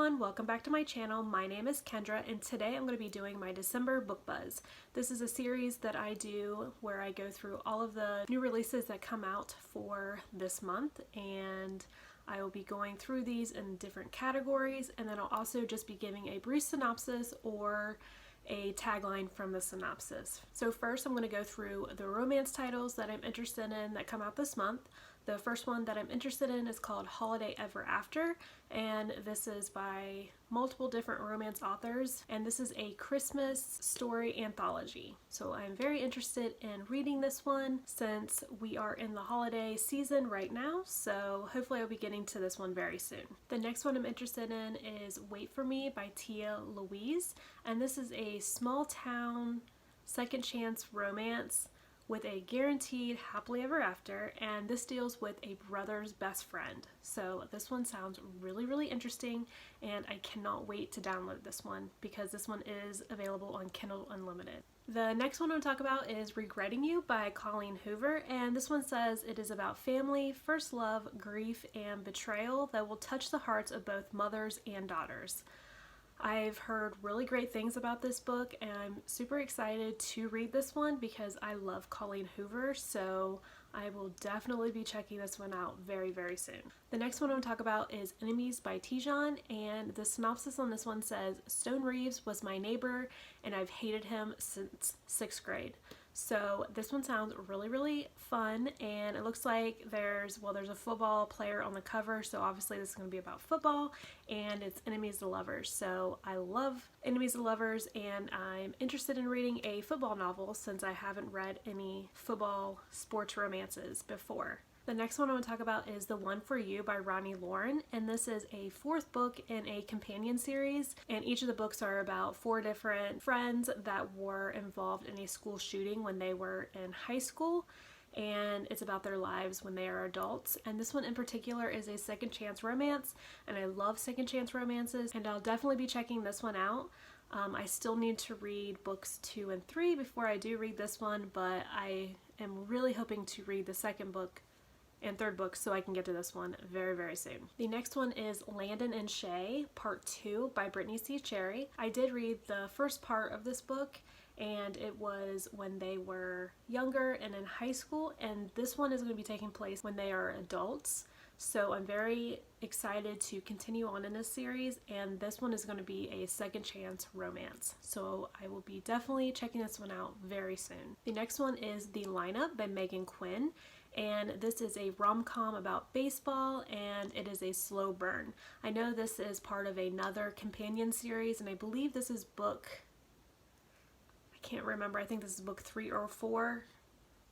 everyone, welcome back to my channel. My name is Kendra and today I'm going to be doing my December book buzz. This is a series that I do where I go through all of the new releases that come out for this month, and I will be going through these in different categories, and then I'll also just be giving a brief synopsis or a tagline from the synopsis. So first I'm going to go through the romance titles that I'm interested in that come out this month. The first one that I'm interested in is called Holiday Ever After, and this is by multiple different romance authors, and this is a Christmas story anthology. So I'm very interested in reading this one since we are in the holiday season right now, so hopefully I'll be getting to this one very soon. The next one I'm interested in is Wait For Me by LOUISE, and this is a small town second chance romance with a guaranteed happily ever after, and this deals with a brother's best friend. So this one sounds really interesting, and I cannot wait to download this one because this one is available on Kindle Unlimited. The next one I'm going to talk about is Regretting You by Colleen Hoover, and this one says it is about family, first love, grief, and betrayal that will touch the hearts of both mothers and daughters. I've heard really great things about this book and I'm super excited to read this one because I love Colleen Hoover, so I will definitely be checking this one out very soon. The next one I'm going to talk about is Enemies by Tijan, and the synopsis on this one says, Stone Reeves was my neighbor and I've hated him since 6th grade. So this one sounds really fun, and it looks like there's a football player on the cover, so obviously this is going to be about football, and it's enemies to lovers. So I love enemies to lovers, and I'm interested in reading a football novel since I haven't read any football sports romances before. The next one I want to talk about is The One For You by LOREN, and this is a 4th book in a companion series, and each of the books are about 4 different friends that were involved in a school shooting when they were in high school, and it's about their lives when they are adults. And this one in particular is a second chance romance, and I love second chance romances, and I'll definitely be checking this one out. I still need to read books 2 and 3 before I do read this one, but I am really hoping to read the second book and 3rd book so I can get to this one very soon. The next one is Landon and Shay Part 2 by Brittany C. Cherry. I did read the first part of this book, and it was when they were younger and in high school, and this one is going to be taking place when they are adults. So I'm very excited to continue on in this series, and this one is going to be a second chance romance. So I will be definitely checking this one out very soon. The next one is The Lineup by Megan Quinn, and this is a rom-com about baseball, and it is a slow burn. I know this is part of another companion series, and I believe this is book, I can't remember, I think this is book 3 or 4.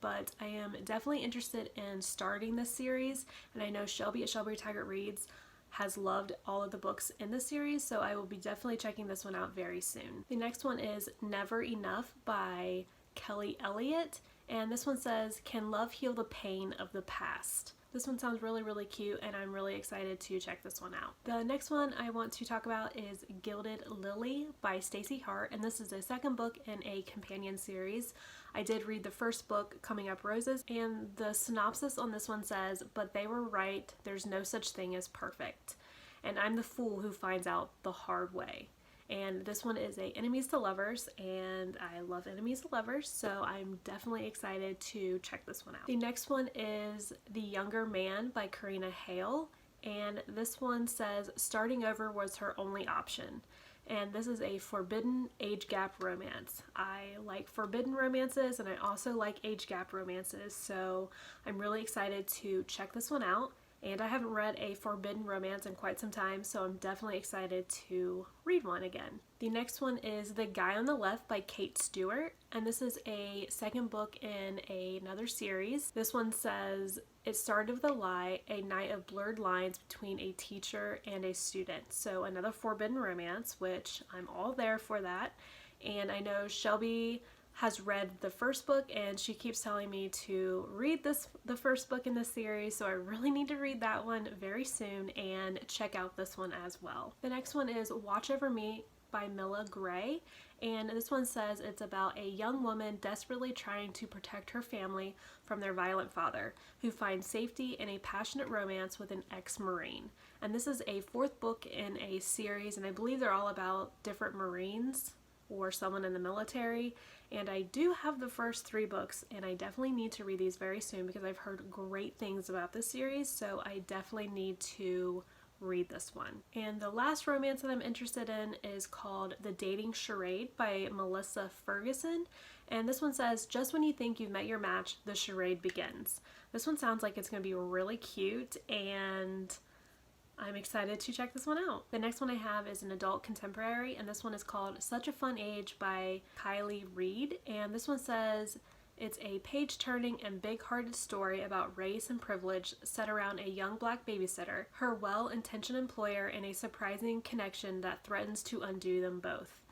But I am definitely interested in starting this series, and I know Shelby at Shelby Taggart Reads has loved all of the books in the series, so I will be definitely checking this one out very soon. The next one is Never Enough by Kelly Elliott, and this one says, Can love heal the pain of the past? This one sounds really cute, and I'm really excited to check this one out. The next one I want to talk about is Gilded Lily by Stacey Hart, and this is the 2nd book in a companion series. I did read the 1st book, Coming Up Roses, and the synopsis on this one says, But they were right, there's no such thing as perfect, and I'm the fool who finds out the hard way. And this one is a enemies to lovers, and I love enemies to lovers, so I'm definitely excited to check this one out. The next one is The Younger Man by KARINA, and this one says starting over was her only option. And this is a forbidden age gap romance. I like forbidden romances, and I also like age gap romances, so I'm really excited to check this one out. And I haven't read a forbidden romance in quite some time, so I'm definitely excited to read one again. The next one is The Guy on the Left by Kate Stewart, and this is a 2nd book in another series. This one says, It started with a lie, a night of blurred lines between a teacher and a student. So another forbidden romance, which I'm all there for that. And I know Shelby has read the 1st book, and she keeps telling me to read the 1st book in the series, so I really need to read that one very soon and check out this one as well. The next one is Watch Over Me by Milla Gray. And this one says it's about a young woman desperately trying to protect her family from their violent father, who finds safety in a passionate romance with an ex-Marine. And this is a 4th book in a series, and I believe they're all about different Marines or someone in the military. And I do have the first 3 books, and I definitely need to read these very soon because I've heard great things about this series, so I definitely need to read this one. And the last romance that I'm interested in is called The Dating Charade by Melissa Ferguson. And this one says, just when you think you've met your match, the charade begins. This one sounds like it's going to be really cute, and I'm excited to check this one out. The next one I have is an adult contemporary, and this one is called Such a Fun Age by Kylie Reed. And this one says it's a page-turning and big-hearted story about race and privilege set around a young black babysitter, her well-intentioned employer, and a surprising connection that threatens to undo them both.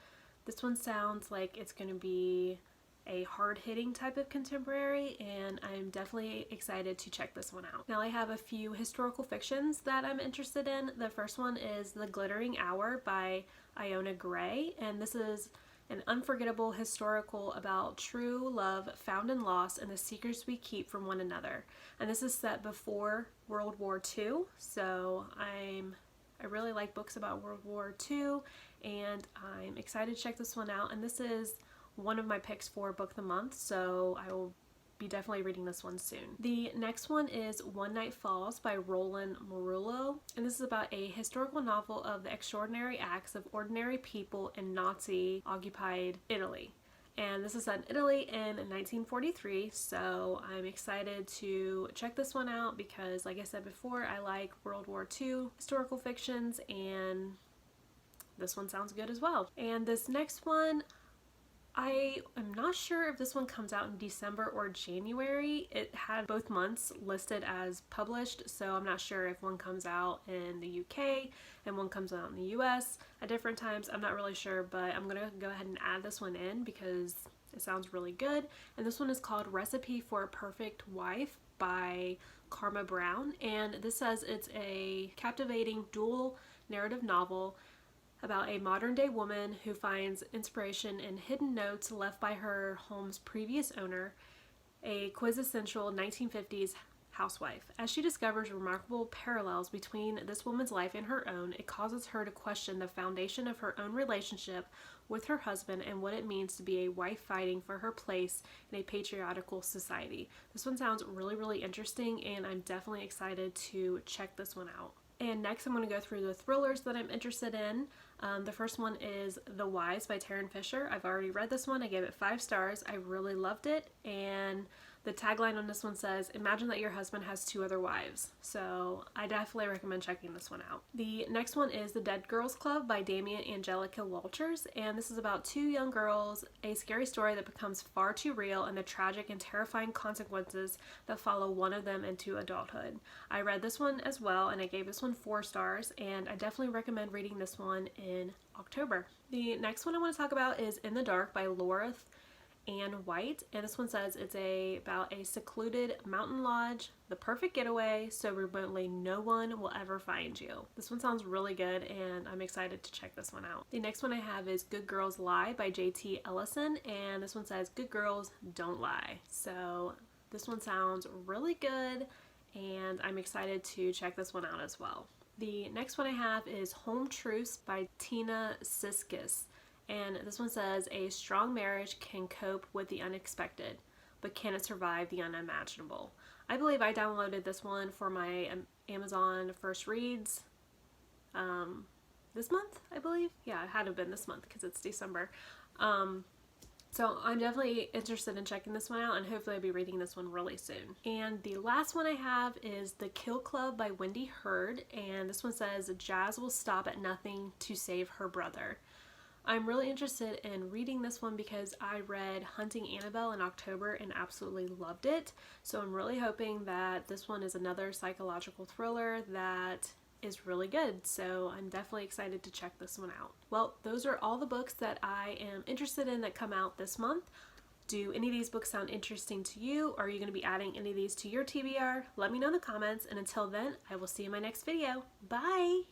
This one sounds like it's going to be a hard-hitting type of contemporary, and I'm definitely excited to check this one out. Now I have a few historical fictions that I'm interested in. The first one is The Glittering Hour by Iona Gray, and this is an unforgettable historical about true love found and lost and the secrets we keep from one another. And this is set before World War II, so I really like books about World War II, and I'm excited to check this one out. And this is one of my picks for Book of the Month, so I will be definitely reading this one soon. The next one is One Night Falls by ROLAND MERULLO, and this is about a historical novel of the extraordinary acts of ordinary people in Nazi-occupied Italy. And this is set in Italy in 1943, so I'm excited to check this one out because, like I said before, I like World War II historical fictions, and this one sounds good as well. And this next one, I am not sure if this one comes out in December or January. It had both months listed as published, so I'm not sure if one comes out in the UK and one comes out in the US at different times. I'm not really sure, but I'm gonna go ahead and add this one in because it sounds really good. And this one is called Recipe for a Perfect Wife by Karma Brown, and this says it's a captivating dual narrative novel about a modern-day woman who finds inspiration in hidden notes left by her home's previous owner, a quintessential 1950s housewife. As she discovers remarkable parallels between this woman's life and her own, it causes her to question the foundation of her own relationship with her husband and what it means to be a wife fighting for her place in a patriarchal society. This one sounds really, really interesting, and I'm definitely excited to check this one out. And next I'm going to go through the thrillers that I'm interested in. The first one is LOUISE by TARRYN Fisher. I've already read this one. I gave it 5 stars. I really loved it, and the tagline on this one says, imagine that your husband has 2 other wives. So I definitely recommend checking this one out. The next one is The Dead Girls Club by Damien Angelica Walters, and this is about 2 young girls, a scary story that becomes far too real, and the tragic and terrifying consequences that follow one of them into adulthood. I read this one as well, and I gave this one 4 stars, and I definitely recommend reading this one in October. The next one I want to talk about is In the Dark by LORETH and White, and this one says it's about a secluded mountain lodge, the perfect getaway, so remotely no one will ever find you. This one sounds really good, and I'm excited to check this one out. The next one I have is Good Girls Lie by J.T. Ellison, and this one says good girls don't lie. So this one sounds really good, and I'm excited to check this one out as well. The next one I have is Home Truths by Tina SESKIS. And this one says, a strong marriage can cope with the unexpected, but can it survive the unimaginable? I believe I downloaded this one for my Amazon First Reads this month, I believe. Yeah, it had to have been this month because it's December. So I'm definitely interested in checking this one out, and hopefully I'll be reading this one really soon. And the last one I have is The Kill Club by Wendy Hurd, and this one says, Jazz will stop at nothing to save her brother. I'm really interested in reading this one because I read Hunting Annabelle in October and absolutely loved it. So I'm really hoping that this one is another psychological thriller that is really good. So I'm definitely excited to check this one out. Well, those are all the books that I am interested in that come out this month. Do any of these books sound interesting to you? Are you going to be adding any of these to your TBR? Let me know in the comments, and until then, I will see you in my next video. Bye!